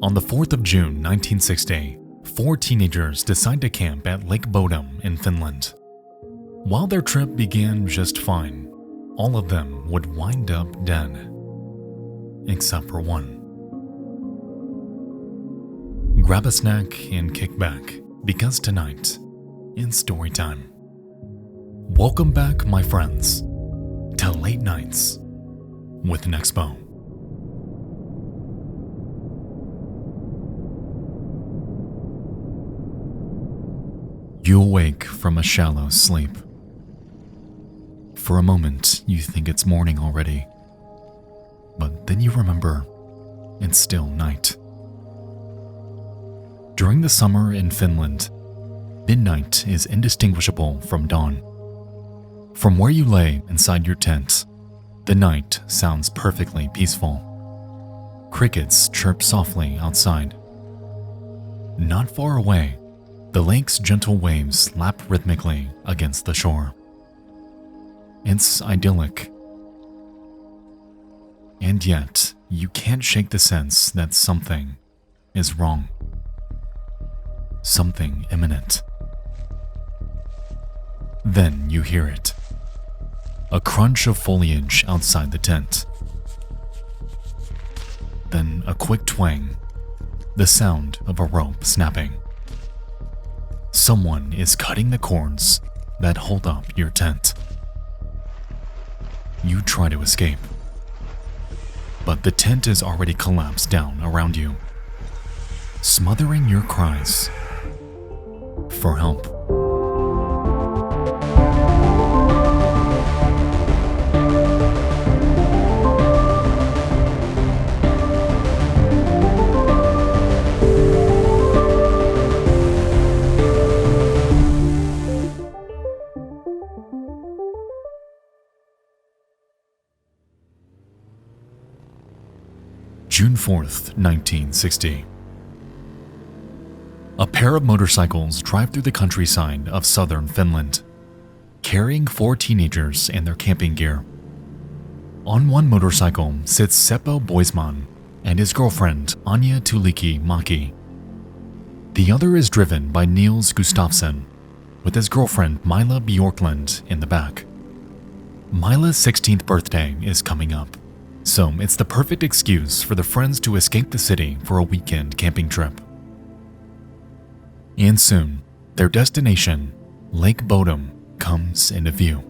On the 4th of June 1960, 4 teenagers decide to camp at Lake Bodom in Finland. While their trip began just fine, all of them would wind up dead. Except for one. Grab a snack and kick back, because tonight, in story time. Welcome back, my friends, to Late Nights with Nexpo. You awake from a shallow sleep. For a moment, you think it's morning already, but then you remember it's still night. During the summer in Finland, midnight is indistinguishable from dawn. From where you lay inside your tent, the night sounds perfectly peaceful. Crickets chirp softly outside. Not far away, the lake's gentle waves lap rhythmically against the shore. It's idyllic. And yet, you can't shake the sense that something is wrong. Something imminent. Then you hear it. A crunch of foliage outside the tent. Then a quick twang, the sound of a rope snapping. Someone is cutting the cords that hold up your tent. You try to escape, but the tent is already collapsed down around you, smothering your cries for help. June 4th, 1960. A pair of motorcycles drive through the countryside of southern Finland, carrying 4 teenagers and their camping gear. On one motorcycle sits Seppo Boisman and his girlfriend Anja Tuulikki-Maki. The other is driven by Niels Gustafsson, with his girlfriend Mila Bjorklund in the back. Mila's 16th birthday is coming up, so it's the perfect excuse for the friends to escape the city for a weekend camping trip. And soon, their destination, Lake Bodom, comes into view.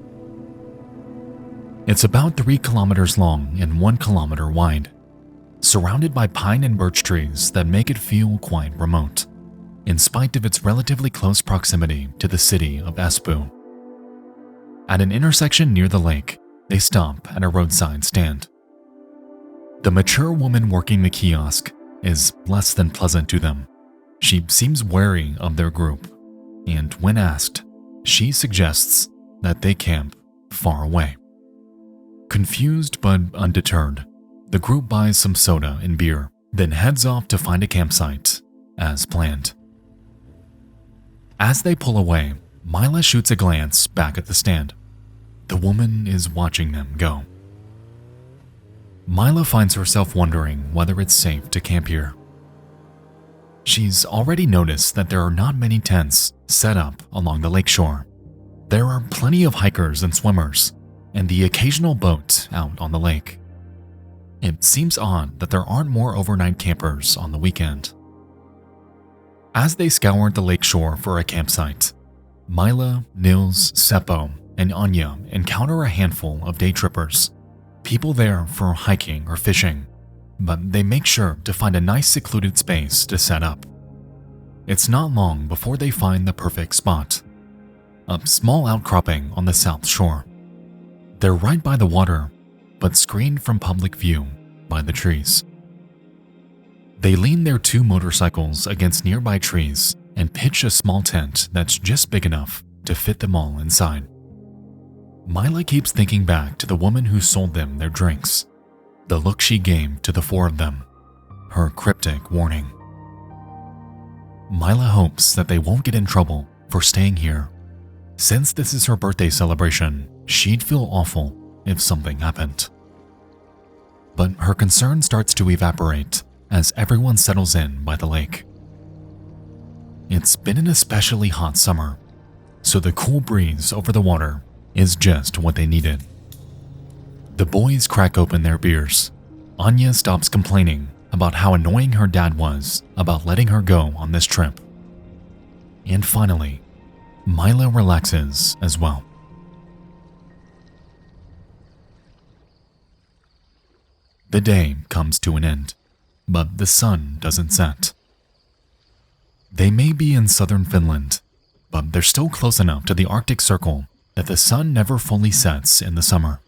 It's about 3 kilometers long and 1 kilometer wide, surrounded by pine and birch trees that make it feel quite remote, in spite of its relatively close proximity to the city of Espoo. At an intersection near the lake, they stop at a roadside stand. The mature woman working the kiosk is less than pleasant to them. She seems wary of their group, and when asked, she suggests that they camp far away. Confused but undeterred, the group buys some soda and beer, then heads off to find a campsite, as planned. As they pull away, Mila shoots a glance back at the stand. The woman is watching them go. Mila finds herself wondering whether it's safe to camp here. She's already noticed that there are not many tents set up along the lakeshore. There are plenty of hikers and swimmers, and the occasional boat out on the lake. It seems odd that there aren't more overnight campers on the weekend. As they scour the lakeshore for a campsite, Mila, Nils, Seppo, and Anja encounter a handful of day trippers. People there for hiking or fishing, but they make sure to find a nice secluded space to set up. It's not long before they find the perfect spot, a small outcropping on the south shore. They're right by the water, but screened from public view by the trees. They lean their 2 motorcycles against nearby trees and pitch a small tent that's just big enough to fit them all inside. Mila keeps thinking back to the woman who sold them their drinks, the look she gave to the 4 of them, her cryptic warning. Mila hopes that they won't get in trouble for staying here. Since this is her birthday celebration, she'd feel awful if something happened. But her concern starts to evaporate as everyone settles in by the lake. It's been an especially hot summer, so the cool breeze over the water is just what they needed. The boys crack open their beers. Anya stops complaining about how annoying her dad was about letting her go on this trip. And finally, Milo relaxes as well. The day comes to an end, but the sun doesn't set. They may be in southern Finland, but they're still close enough to the Arctic Circle that the sun never fully sets in the summer.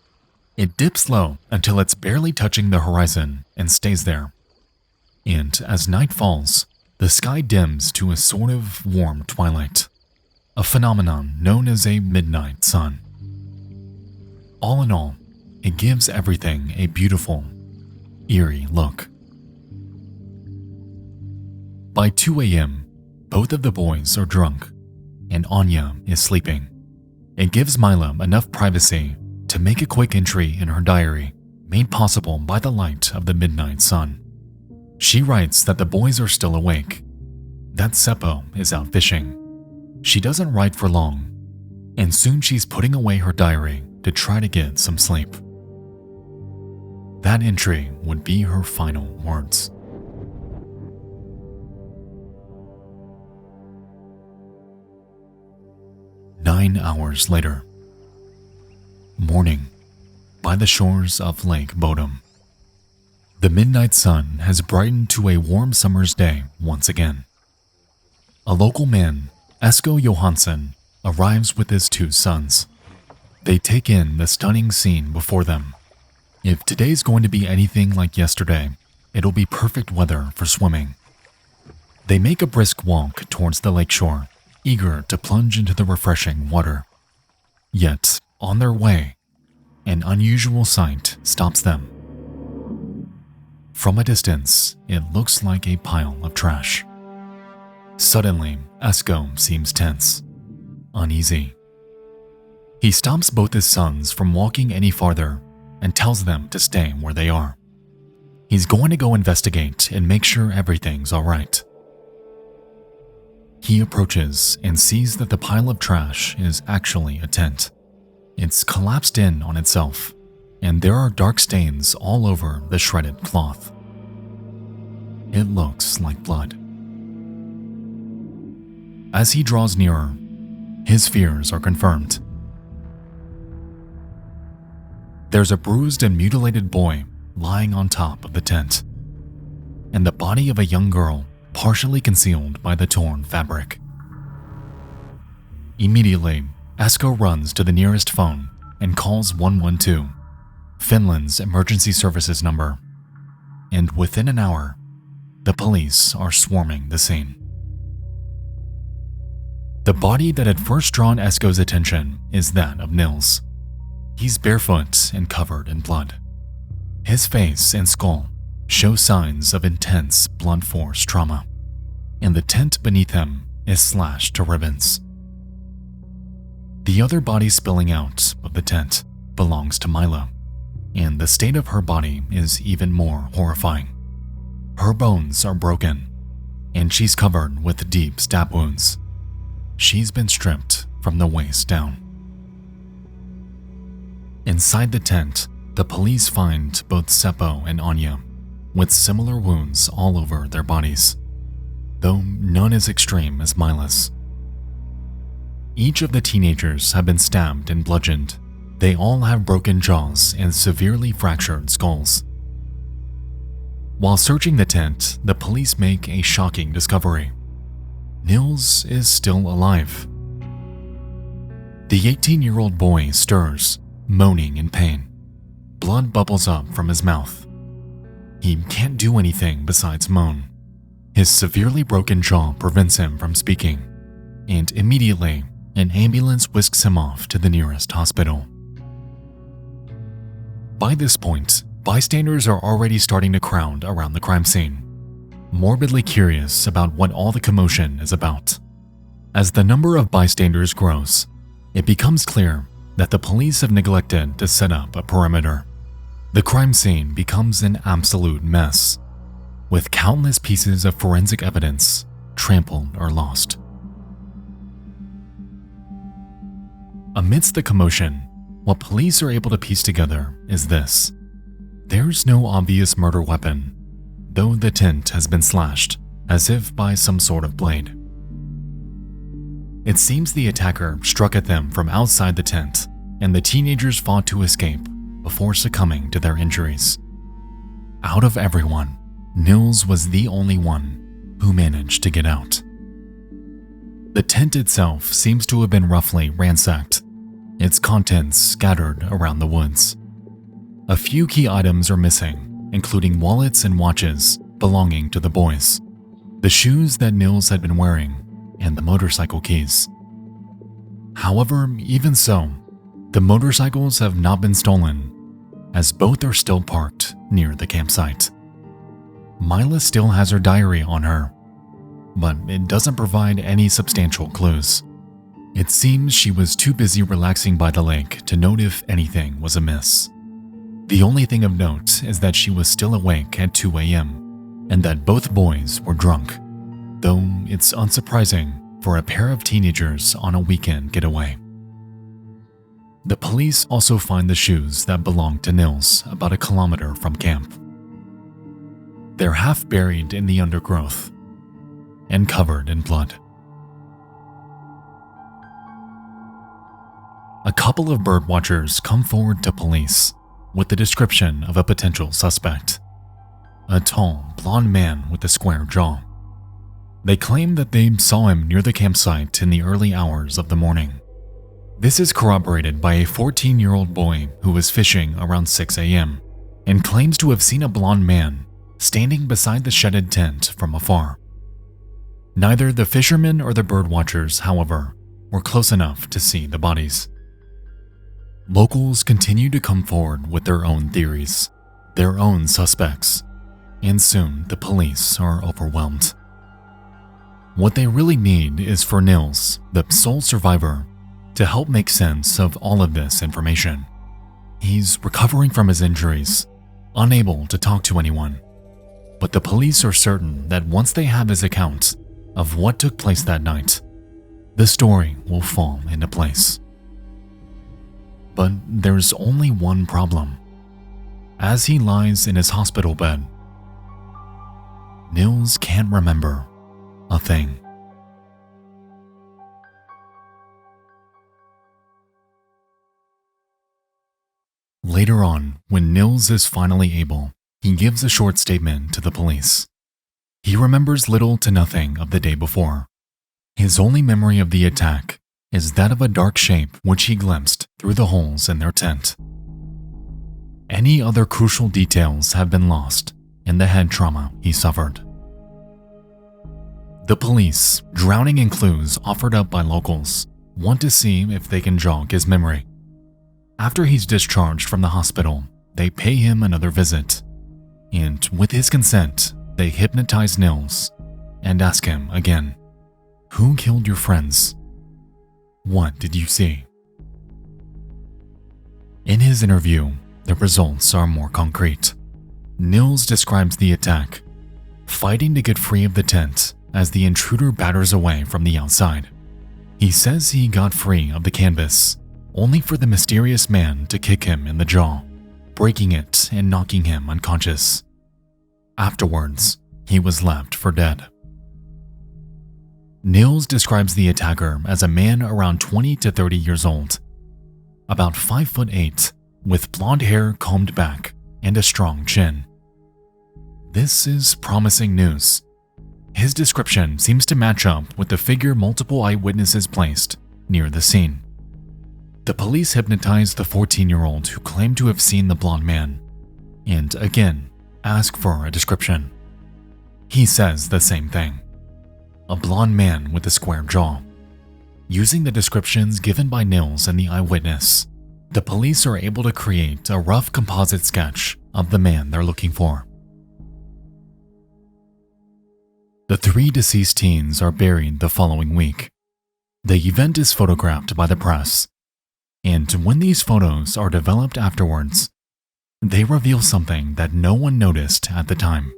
It dips low until it's barely touching the horizon and stays there. And as night falls, the sky dims to a sort of warm twilight, a phenomenon known as a midnight sun. All in all, it gives everything a beautiful, eerie look. By 2 a.m., both of the boys are drunk, and Anya is sleeping. It gives Milo enough privacy to make a quick entry in her diary, made possible by the light of the midnight sun. She writes that the boys are still awake, that Seppo is out fishing. She doesn't write for long, and soon she's putting away her diary to try to get some sleep. That entry would be her final words. Nine hours later. Morning, by the shores of Lake Bodom. The midnight sun has brightened to a warm summer's day once again. A local man, Esko Johansson, arrives with his 2 sons. They take in the stunning scene before them. If today's going to be anything like yesterday, it'll be perfect weather for swimming. They make a brisk walk towards the lakeshore, eager to plunge into the refreshing water. Yet, on their way, an unusual sight stops them. From a distance, it looks like a pile of trash. Suddenly, Esko seems tense, uneasy. He stops both his sons from walking any farther and tells them to stay where they are. He's going to go investigate and make sure everything's all right. He approaches and sees that the pile of trash is actually a tent. It's collapsed in on itself, and there are dark stains all over the shredded cloth. It looks like blood. As he draws nearer, his fears are confirmed. There's a bruised and mutilated boy lying on top of the tent, and the body of a young girl partially concealed by the torn fabric. Immediately, Esko runs to the nearest phone and calls 112, Finland's emergency services number, and within an hour, the police are swarming the scene. The body that had first drawn Esko's attention is that of Nils. He's barefoot and covered in blood. His face and skull show signs of intense blunt force trauma, and the tent beneath him is slashed to ribbons. The other body spilling out of the tent belongs to Milo, and the state of her body is even more horrifying. Her bones are broken, and she's covered with deep stab wounds. She's been stripped from the waist down. Inside the tent, the police find both Seppo and Anya with similar wounds all over their bodies, though none as extreme as Milo's. Each of the teenagers have been stabbed and bludgeoned. They all have broken jaws and severely fractured skulls. While searching the tent, the police make a shocking discovery. Nils is still alive. The 18-year-old boy stirs, moaning in pain. Blood bubbles up from his mouth. He can't do anything besides moan. His severely broken jaw prevents him from speaking, and immediately, an ambulance whisks him off to the nearest hospital. By this point, bystanders are already starting to crowd around the crime scene, morbidly curious about what all the commotion is about. As the number of bystanders grows, it becomes clear that the police have neglected to set up a perimeter. The crime scene becomes an absolute mess, with countless pieces of forensic evidence trampled or lost. Amidst the commotion, what police are able to piece together is this. There's no obvious murder weapon, though the tent has been slashed as if by some sort of blade. It seems the attacker struck at them from outside the tent, and the teenagers fought to escape before succumbing to their injuries. Out of everyone, Nils was the only one who managed to get out. The tent itself seems to have been roughly ransacked, its contents scattered around the woods. A few key items are missing, including wallets and watches belonging to the boys, the shoes that Nils had been wearing, and the motorcycle keys. However, even so, the motorcycles have not been stolen, as both are still parked near the campsite. Mila still has her diary on her, but it doesn't provide any substantial clues. It seems she was too busy relaxing by the lake to note if anything was amiss. The only thing of note is that she was still awake at 2 a.m. and that both boys were drunk, though it's unsurprising for a pair of teenagers on a weekend getaway. The police also find the shoes that belonged to Nils about a kilometer from camp. They're half buried in the undergrowth and covered in blood. A couple of bird watchers come forward to police with the description of a potential suspect, a tall, blonde man with a square jaw. They claim that they saw him near the campsite in the early hours of the morning. This is corroborated by a 14-year-old boy who was fishing around 6 a.m. and claims to have seen a blonde man standing beside the shedded tent from afar. Neither the fishermen or the bird watchers, however, were close enough to see the bodies. Locals continue to come forward with their own theories, their own suspects, and soon the police are overwhelmed. What they really need is for Nils, the sole survivor, to help make sense of all of this information. He's recovering from his injuries, unable to talk to anyone, but the police are certain that once they have his account of what took place that night, the story will fall into place. But there's only one problem. As he lies in his hospital bed, Nils can't remember a thing. Later on, when Nils is finally able, he gives a short statement to the police. He remembers little to nothing of the day before. His only memory of the attack is that of a dark shape which he glimpsed through the holes in their tent. Any other crucial details have been lost in the head trauma he suffered. The police, drowning in clues offered up by locals, want to see if they can jog his memory. After he's discharged from the hospital, they pay him another visit, and with his consent, they hypnotize Nils and ask him again, "Who killed your friends? What did you see?" In his interview, the results are more concrete. Nils describes the attack, fighting to get free of the tent as the intruder batters away from the outside. He says he got free of the canvas, only for the mysterious man to kick him in the jaw, breaking it and knocking him unconscious. Afterwards, he was left for dead. Nils describes the attacker as a man around 20 to 30 years old, about 5'8", with blonde hair combed back and a strong chin. This is promising news. His description seems to match up with the figure multiple eyewitnesses placed near the scene. The police hypnotize the 14-year-old who claimed to have seen the blonde man, and again ask for a description. He says the same thing. A blonde man with a square jaw. Using the descriptions given by Nils and the eyewitness, the police are able to create a rough composite sketch of the man they're looking for. The 3 deceased teens are buried the following week. The event is photographed by the press, and when these photos are developed afterwards, they reveal something that no one noticed at the time.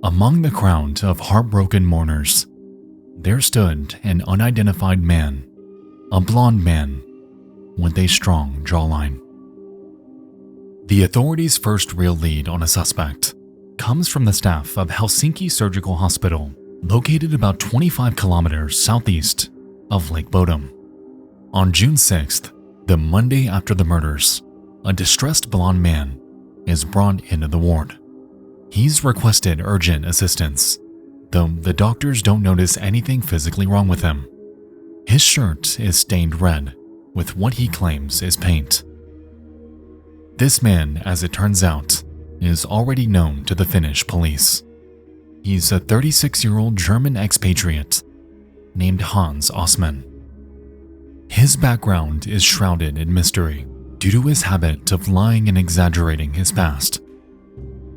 Among the crowd of heartbroken mourners, there stood an unidentified man, a blond man with a strong jawline. The authorities' first real lead on a suspect comes from the staff of Helsinki Surgical Hospital, located about 25 kilometers southeast of Lake Bodom. On June 6th, the Monday after the murders, a distressed blond man is brought into the ward. He's requested urgent assistance, though the doctors don't notice anything physically wrong with him. His shirt is stained red with what he claims is paint. This man, as it turns out, is already known to the Finnish police. He's a 36-year-old German expatriate named Hans Osman. His background is shrouded in mystery due to his habit of lying and exaggerating his past.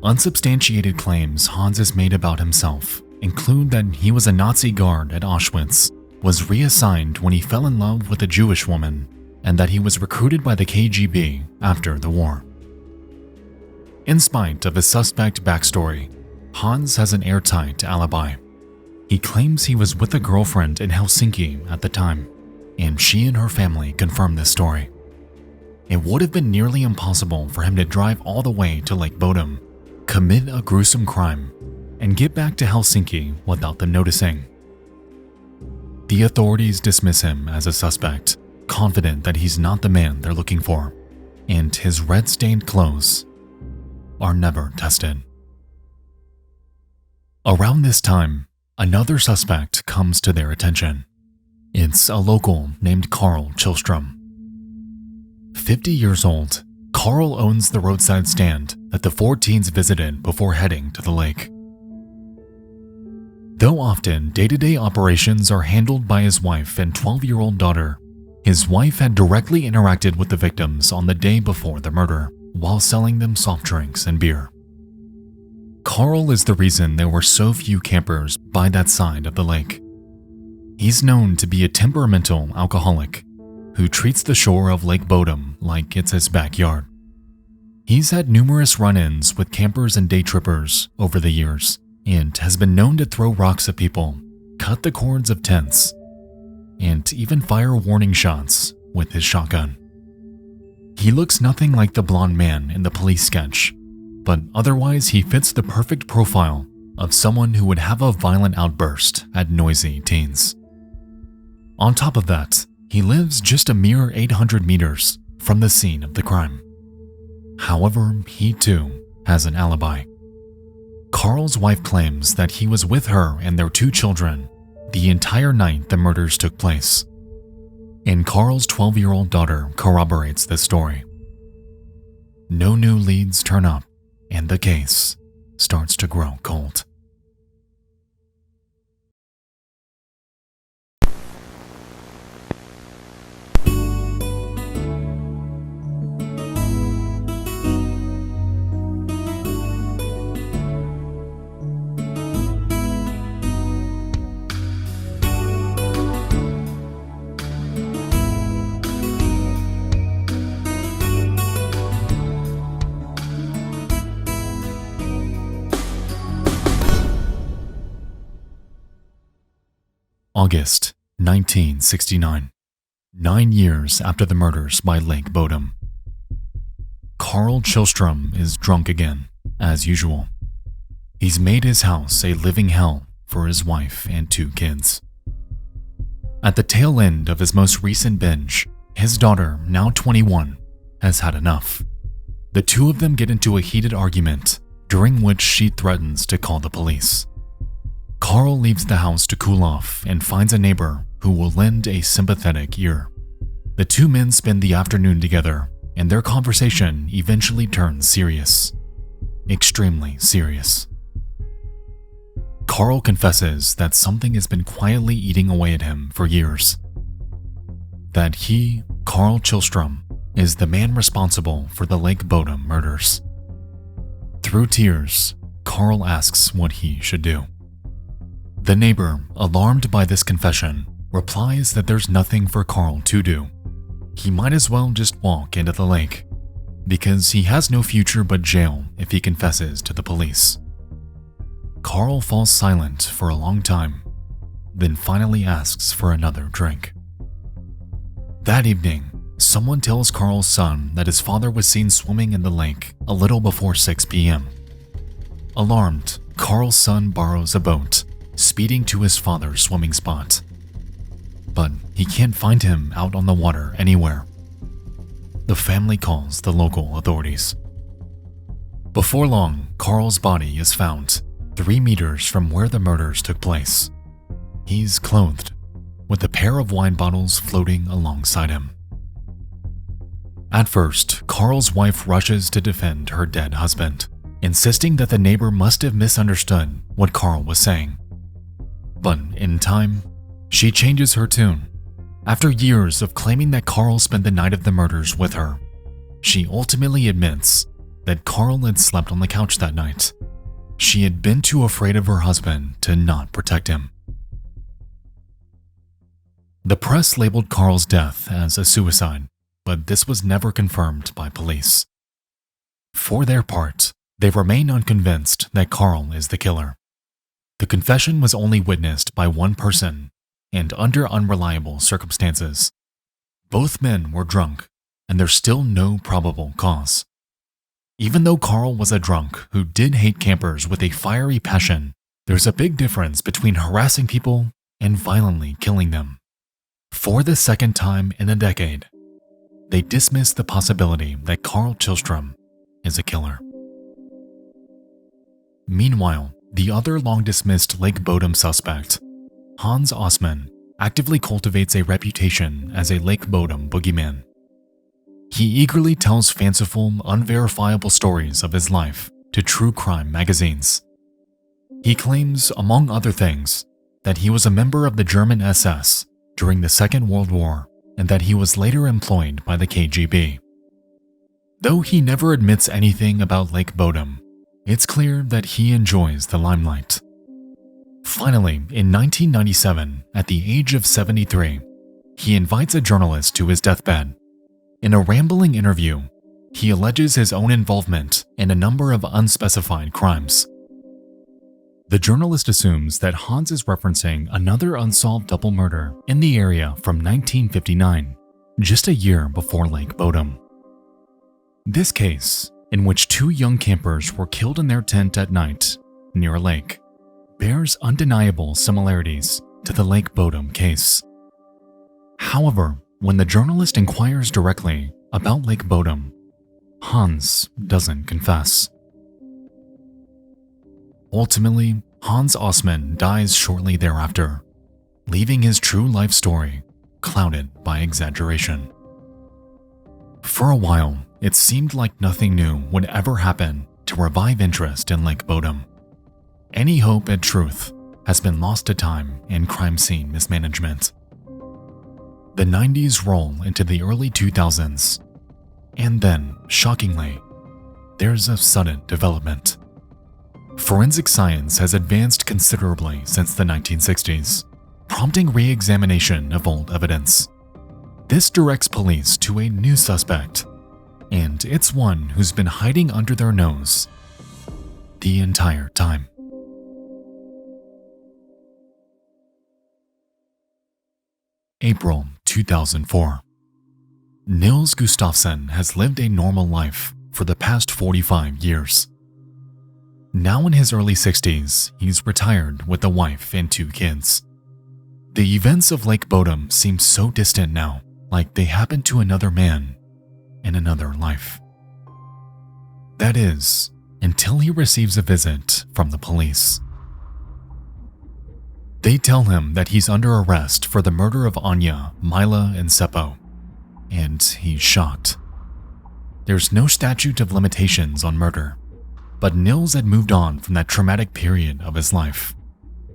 Unsubstantiated claims Hans has made about himself include that he was a Nazi guard at Auschwitz, was reassigned when he fell in love with a Jewish woman, and that he was recruited by the KGB after the war. In spite of his suspect backstory, Hans has an airtight alibi. He claims he was with a girlfriend in Helsinki at the time, and she and her family confirm this story. It would have been nearly impossible for him to drive all the way to Lake Bodom, commit a gruesome crime, and get back to Helsinki without them noticing. The authorities dismiss him as a suspect, confident that he's not the man they're looking for, and his red-stained clothes are never tested. Around this time, another suspect comes to their attention. It's a local named Carl Kjellström. 50 years old, Carl owns the roadside stand that the four teens visited before heading to the lake. Though often day-to-day operations are handled by his wife and 12-year-old daughter, his wife had directly interacted with the victims on the day before the murder while selling them soft drinks and beer. Carl is the reason there were so few campers by that side of the lake. He's known to be a temperamental alcoholic who treats the shore of Lake Bodom like it's his backyard. He's had numerous run-ins with campers and day trippers over the years and has been known to throw rocks at people, cut the cords of tents, and even fire warning shots with his shotgun. He looks nothing like the blonde man in the police sketch, but otherwise he fits the perfect profile of someone who would have a violent outburst at noisy teens. On top of that, he lives just a mere 800 meters from the scene of the crime. However, he too has an alibi. Carl's wife claims that he was with her and their two children the entire night the murders took place, and Carl's 12-year-old daughter corroborates this story. No new leads turn up, and the case starts to grow cold. August 1969, 9 years after the murders by Lake Bodom. Carl Kjellström is drunk again, as usual. He's made his house a living hell for his wife and two kids. At the tail end of his most recent binge, his daughter, now 21, has had enough. The two of them get into a heated argument, during which she threatens to call the police. Carl leaves the house to cool off and finds a neighbor who will lend a sympathetic ear. The two men spend the afternoon together, and their conversation eventually turns serious. Extremely serious. Carl confesses that something has been quietly eating away at him for years. That he, Carl Kjellström, is the man responsible for the Lake Bodom murders. Through tears, Carl asks what he should do. The neighbor, alarmed by this confession, replies that there's nothing for Carl to do. He might as well just walk into the lake, because he has no future but jail if he confesses to the police. Carl falls silent for a long time, then finally asks for another drink. That evening, someone tells Carl's son that his father was seen swimming in the lake a little before 6 p.m. Alarmed, Carl's son borrows a boat, speeding to his father's swimming spot. But he can't find him out on the water anywhere. The family calls the local authorities. Before long, Carl's body is found 3 meters from where the murders took place. He's clothed, with a pair of wine bottles floating alongside him. At first, Carl's wife rushes to defend her dead husband, insisting that the neighbor must have misunderstood what Carl was saying. But in time, she changes her tune. After years of claiming that Carl spent the night of the murders with her, she ultimately admits that Carl had slept on the couch that night. She had been too afraid of her husband to not protect him. The press labeled Carl's death as a suicide, but this was never confirmed by police. For their part, they remain unconvinced that Carl is the killer. The confession was only witnessed by one person and under unreliable circumstances. Both men were drunk, and there's still no probable cause. Even though Carl was a drunk who did hate campers with a fiery passion, there's a big difference between harassing people and violently killing them. For the second time in a decade, they dismiss the possibility that Carl Tillstrom is a killer. Meanwhile, the other long-dismissed Lake Bodom suspect, Hans Osman, actively cultivates a reputation as a Lake Bodom boogeyman. He eagerly tells fanciful, unverifiable stories of his life to true crime magazines. He claims, among other things, that he was a member of the German SS during the Second World War and that he was later employed by the KGB. Though he never admits anything about Lake Bodom, it's clear that he enjoys the limelight. Finally, in 1997, at the age of 73, he invites a journalist to his deathbed. In a rambling interview, he alleges his own involvement in a number of unspecified crimes. The journalist assumes that Hans is referencing another unsolved double murder in the area from 1959, just a year before Lake Bodom. This case, in which 2 young campers were killed in their tent at night near a lake, bears undeniable similarities to the Lake Bodom case. However, when the journalist inquires directly about Lake Bodom, Hans doesn't confess. Ultimately, Hans Osman dies shortly thereafter, leaving his true life story clouded by exaggeration. For a while, it seemed like nothing new would ever happen to revive interest in Lake Bodom. Any hope at truth has been lost to time and crime scene mismanagement. The 90s roll into the early 2000s, and then, shockingly, there's a sudden development. Forensic science has advanced considerably since the 1960s, prompting re-examination of old evidence. This directs police to a new suspect, and it's one who's been hiding under their nose the entire time. April 2004. Nils Gustafsson has lived a normal life for the past 45 years. Now in his early 60s, he's retired with a wife and 2 kids. The events of Lake Bodom seem so distant now, like they happened to another man in another life. That is, until he receives a visit from the police. They tell him that he's under arrest for the murder of Anya, Mila, and Seppo, and he's shocked. There's no statute of limitations on murder, but Nils had moved on from that traumatic period of his life,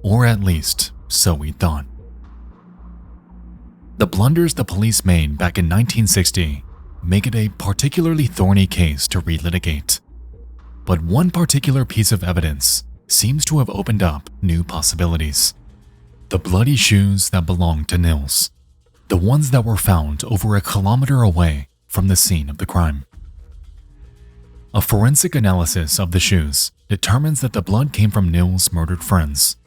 or at least so he thought. The blunders the police made back in 1960 make it a particularly thorny case to relitigate. But one particular piece of evidence seems to have opened up new possibilities. The bloody shoes that belonged to Nils, the ones that were found over a kilometer away from the scene of the crime. A forensic analysis of the shoes determines that the blood came from Nils' murdered friends,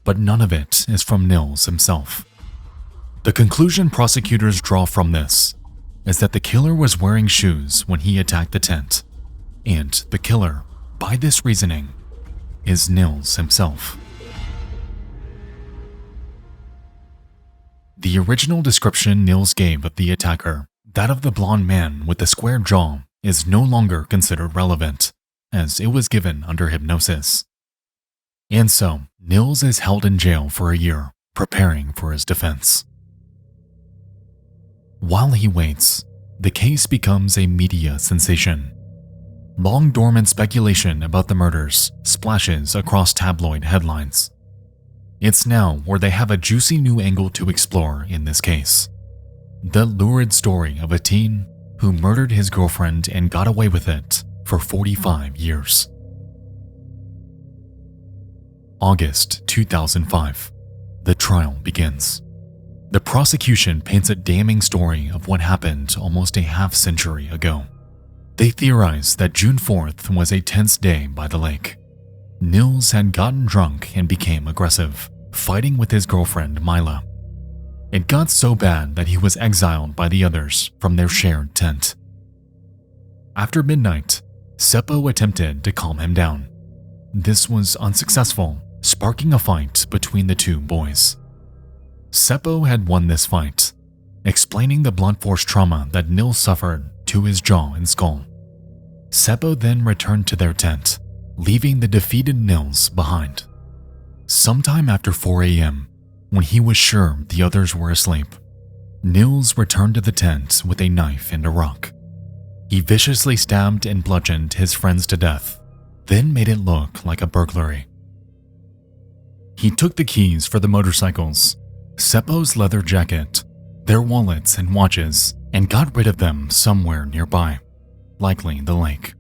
but none of it is from Nils himself. The conclusion prosecutors draw from this is that the killer was wearing shoes when he attacked the tent, and the killer, by this reasoning, is Nils himself. The original description Nils gave of the attacker, that of the blonde man with the square jaw, is no longer considered relevant, as it was given under hypnosis. And so, Nils is held in jail for a year, preparing for his defense. While he waits, the case becomes a media sensation. Long dormant speculation about the murders splashes across tabloid headlines. It's now where they have a juicy new angle to explore in this case. The lurid story of a teen who murdered his girlfriend and got away with it for 45 years. August 2005. The trial begins. The prosecution paints a damning story of what happened almost a half-century ago. They theorize that June 4th was a tense day by the lake. Nils had gotten drunk and became aggressive, fighting with his girlfriend Mila. It got so bad that he was exiled by the others from their shared tent. After midnight, Seppo attempted to calm him down. This was unsuccessful, sparking a fight between the two boys. Seppo had won this fight, explaining the blunt force trauma that Nils suffered to his jaw and skull. Seppo then returned to their tent, leaving the defeated Nils behind. Sometime after 4 a.m., when he was sure the others were asleep, Nils returned to the tent with a knife and a rock. He viciously stabbed and bludgeoned his friends to death, then made it look like a burglary. He took the keys for the motorcycles, Seppo's leather jacket, their wallets and watches, and got rid of them somewhere nearby, likely the lake.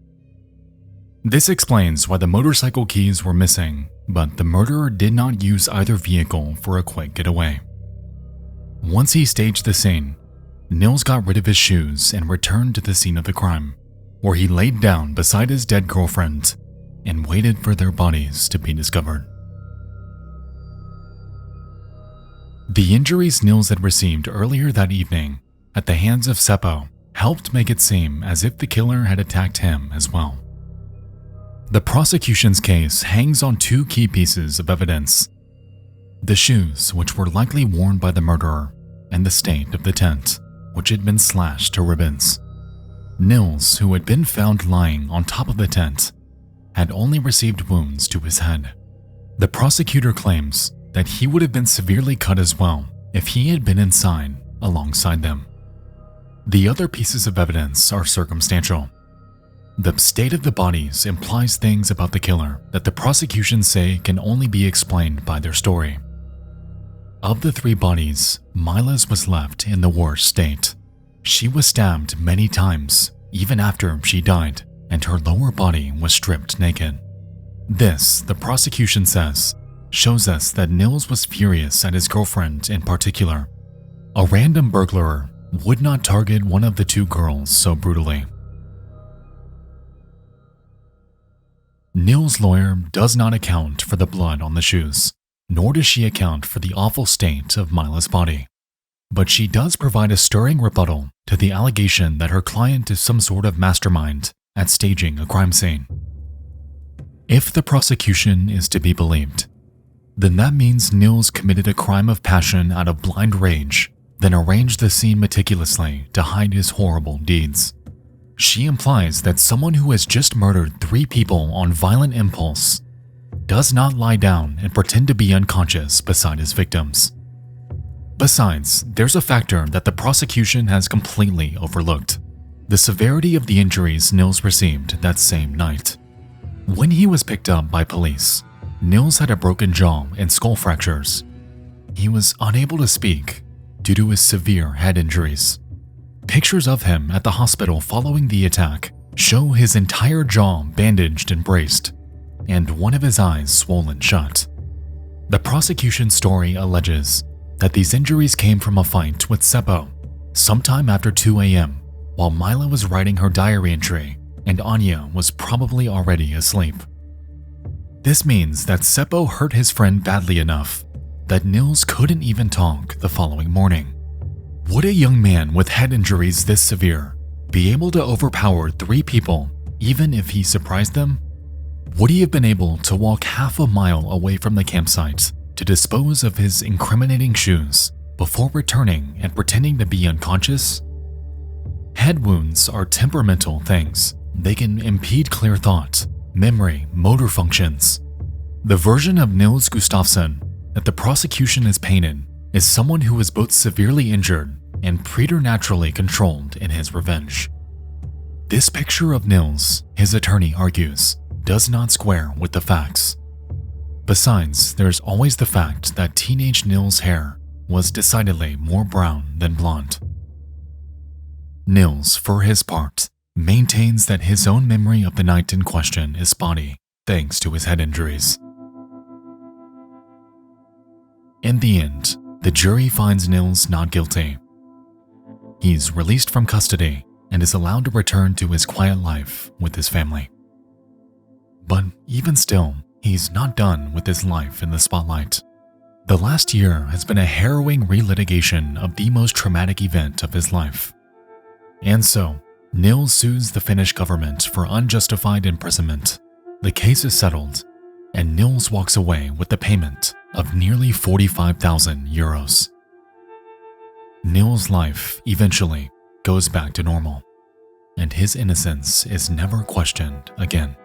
This explains why the motorcycle keys were missing, but the murderer did not use either vehicle for a quick getaway. Once he staged the scene, Nils got rid of his shoes and returned to the scene of the crime, where he laid down beside his dead girlfriend and waited for their bodies to be discovered. The injuries Nils had received earlier that evening at the hands of Seppo helped make it seem as if the killer had attacked him as well. The prosecution's case hangs on two key pieces of evidence: the shoes, which were likely worn by the murderer, and the state of the tent, which had been slashed to ribbons. Nils, who had been found lying on top of the tent, had only received wounds to his head. The prosecutor claims that he would have been severely cut as well if he had been inside alongside them. The other pieces of evidence are circumstantial. The state of the bodies implies things about the killer that the prosecution say can only be explained by their story. Of the three bodies, Mila's was left in the worst state. She was stabbed many times, even after she died, and her lower body was stripped naked. This, the prosecution says, shows us that Nils was furious at his girlfriend in particular. A random burglar would not target one of the two girls so brutally. Nils' lawyer does not account for the blood on the shoes, nor does she account for the awful state of Mila's body. But she does provide a stirring rebuttal to the allegation that her client is some sort of mastermind at staging a crime scene. If the prosecution is to be believed, then that means Nils committed a crime of passion out of blind rage, then arranged the scene meticulously to hide his horrible deeds. She implies that someone who has just murdered 3 people on violent impulse does not lie down and pretend to be unconscious beside his victims. Besides, there's a factor that the prosecution has completely overlooked: the severity of the injuries Nils received that same night. When he was picked up by police, Nils had a broken jaw and skull fractures. He was unable to speak due to his severe head injuries. Pictures of him at the hospital following the attack show his entire jaw bandaged and braced, and one of his eyes swollen shut. The prosecution story alleges that these injuries came from a fight with Seppo sometime after 2 a.m. while Mila was writing her diary entry and Anya was probably already asleep. This means that Seppo hurt his friend badly enough that Nils couldn't even talk the following morning. Would a young man with head injuries this severe be able to overpower 3 people even if he surprised them? Would he have been able to walk half a mile away from the campsite to dispose of his incriminating shoes before returning and pretending to be unconscious? Head wounds are temperamental things. They can impede clear thought, memory, motor functions. The version of Nils Gustafsson that the prosecution is painted is someone who was both severely injured and preternaturally controlled in his revenge. This picture of Nils, his attorney argues, does not square with the facts. Besides, there's always the fact that teenage Nils' hair was decidedly more brown than blonde. Nils, for his part, maintains that his own memory of the night in question is spotty, thanks to his head injuries. In the end, the jury finds Nils not guilty. He's released from custody and is allowed to return to his quiet life with his family. But even still, he's not done with his life in the spotlight. The last year has been a harrowing relitigation of the most traumatic event of his life. And so, Nils sues the Finnish government for unjustified imprisonment. The case is settled, and Nils walks away with the payment of nearly 45,000 euros. Nils' life eventually goes back to normal, and his innocence is never questioned again.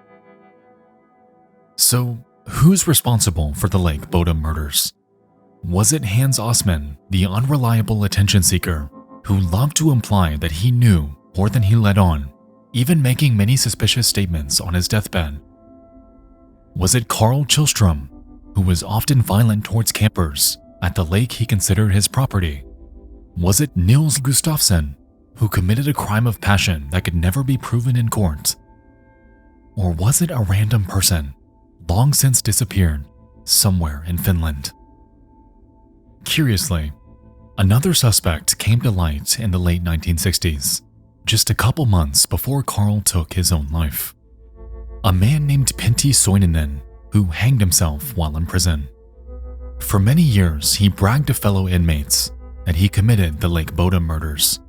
So, who's responsible for the Lake Bodom murders? Was it Hans Osman, the unreliable attention seeker, who loved to imply that he knew more than he let on, even making many suspicious statements on his deathbed? Was it Carl Kjellström, who was often violent towards campers at the lake he considered his property? Was it Nils Gustafsson, who committed a crime of passion that could never be proven in court? Or was it a random person, long since disappeared, somewhere in Finland? Curiously, another suspect came to light in the late 1960s, just a couple months before Carl took his own life. A man named Pentti Soininen, who hanged himself while in prison. For many years, he bragged to fellow inmates that he committed the Lake Bodom murders.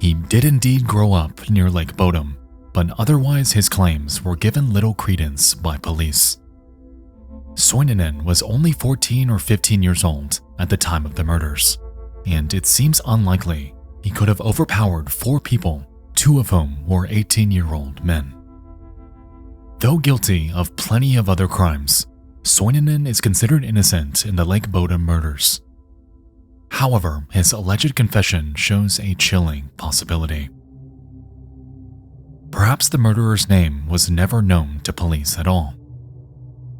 He did indeed grow up near Lake Bodom, but otherwise his claims were given little credence by police. Soininen was only 14 or 15 years old at the time of the murders, and it seems unlikely he could have overpowered 4 people, 2 of whom were 18-year-old men. Though guilty of plenty of other crimes, Soininen is considered innocent in the Lake Bodom murders. However, his alleged confession shows a chilling possibility. Perhaps the murderer's name was never known to police at all.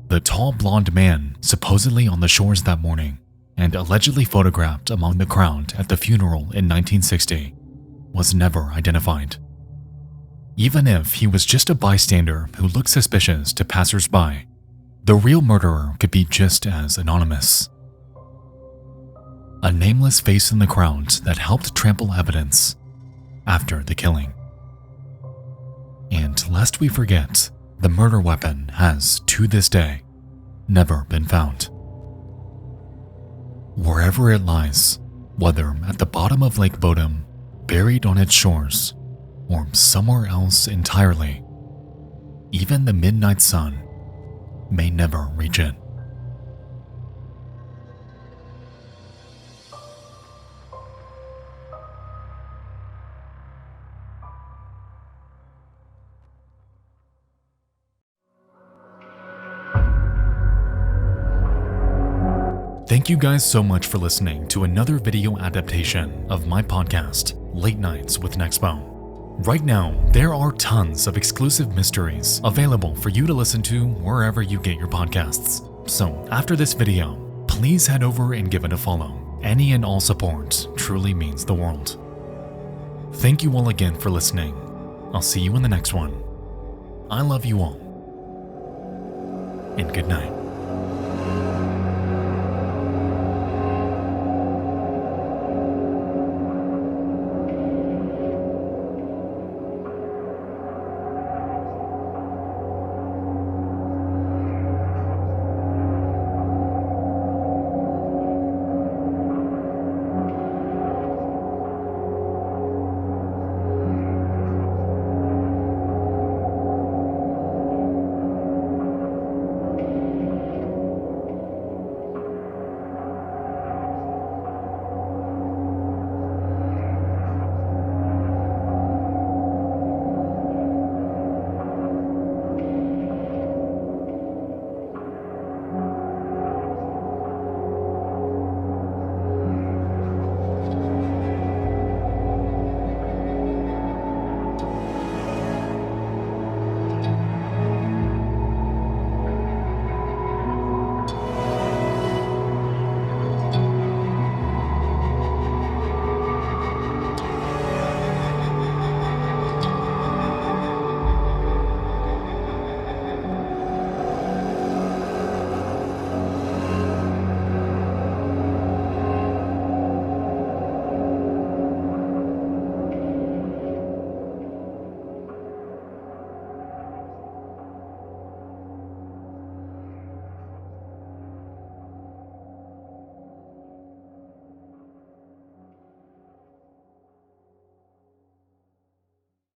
The tall blonde man supposedly on the shores that morning and allegedly photographed among the crowd at the funeral in 1960 was never identified. Even if he was just a bystander who looked suspicious to passers-by, the real murderer could be just as anonymous. A nameless face in the crowd that helped trample evidence after the killing. And lest we forget, the murder weapon has, to this day, never been found. Wherever it lies, whether at the bottom of Lake Bodom, buried on its shores, or somewhere else entirely, even the midnight sun may never reach it. Thank you guys so much for listening to another video adaptation of my podcast, Late Nights with Nexpo. Right now, there are tons of exclusive mysteries available for you to listen to wherever you get your podcasts. So after this video, please head over and give it a follow. Any and all support truly means the world. Thank you all again for listening. I'll see you in the next one. I love you all. And good night.